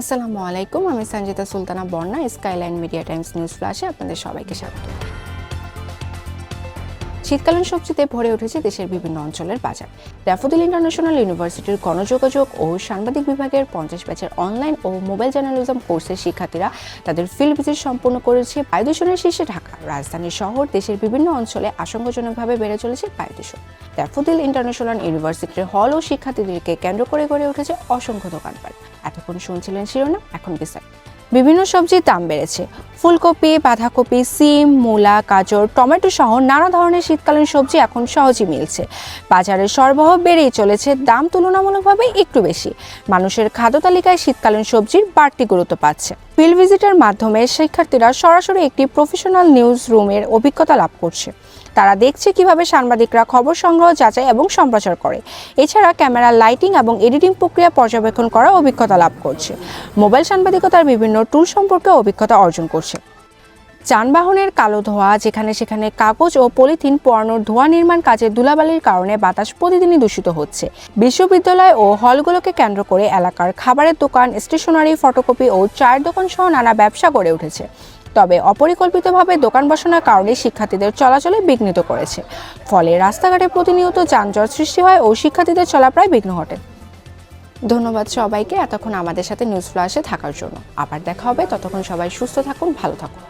আসসালামু আলাইকুম, আমি Sanjita Sultana Barna, Skyline Media Times News ফ্ল্যাশে আপনাদের সবাইকে স্বাগত। শীতকালীন সবজিতে ভরে উঠেছে দেশের বিভিন্ন অঞ্চলের বাজার। ড্যাফোডিল ইন্টারন্যাশনাল ইউনিভার্সিটির গণযোগাযোগ ও সাংবাদিক বিভাগের 50 ব্যাচের অনলাইন ও মোবাইল জার্নালিজম কোর্সের শিক্ষার্থীরা তাদের ফিল্ড ভিজিট সম্পন্ন করেছে। বায়ু দূষণের শীর্ষে ঢাকা, রাজধানীর শহর দেশের বিভিন্ন অঞ্চলে আশঙ্কাজনকভাবে বেড়ে চলেছে বায়ু দূষণ। ড্যাফোডিল ইন্টারন্যাশনাল ইউনিভার্সিটির হল ও শিক্ষার্থীদেরকে কেন্দ্র করে গড়ে উঠেছে অসংখ্য দোকানপাট। এতক্ষণ শুনছিলেন শিরোনাম, এখন বিস্তারিত। বিভিন্ন সবজির দাম বেড়েছে। ফুলকপি, বাঁধাকপি, সিম, মূলা, গাজর, টমেটো সহ নানা ধরনের শীতকালীন সবজি এখন সহজেই মিলছে। বাজারে সরবরাহ বেড়েই চলেছে, দাম তুলনামূলকভাবে একটু বেশি। মানুষের খাদ্য তালিকায় শীতকালীন সবজির বাড়তি গুরুত্ব পাচ্ছে। ফিল্ড ভিজিটের মাধ্যমে শিক্ষার্থীরা সরাসরি একটি প্রফেশনাল নিউজ রুমের অভিজ্ঞতা লাভ করছে। তারা দেখছে কিভাবে সাংবাদিকরা খবর সংগ্রহ, যাচাই এবং সম্প্রচার করে। এছাড়া ক্যামেরা, লাইটিং এবং এডিটিং প্রক্রিয়া পর্যবেক্ষণ করার অভিজ্ঞতা লাভ করছে। মোবাইল সাংবাদিকতার বিভিন্ন টুল সম্পর্কে অভিজ্ঞতা অর্জন করছে। যানবাহনের কালো ধোঁয়া, যেখানে সেখানে কাগজ ও পলিথিন পোড়ানোর ধোঁয়া, নির্মাণ কাজে ধুলাবালির কারণে বাতাস প্রতিদিনই দূষিত হচ্ছে। বিশ্ববিদ্যালয় ও হলগুলোকে কেন্দ্র করে এলাকার খাবারের দোকান, স্টেশনারি, ফটোকপি ও চায়ের দোকান সহ নানা ব্যবসা গড়ে উঠেছে। তবে অপরিকল্পিতভাবে দোকান বসানোর কারণে শিক্ষার্থীদের চলাচলে বিঘ্নিত করেছে। ফলে রাস্তাঘাটে প্রতিনিয়ত যানজট সৃষ্টি হয় ও শিক্ষার্থীদের চলাফেরায় বিঘ্ন ঘটে। ধন্যবাদ সবাইকে এতক্ষণ আমাদের সাথে নিউজ ফ্ল্যাশে থাকার জন্য। আবার দেখা হবে, ততক্ষণ সবাই সুস্থ থাকুন, ভালো থাকুন।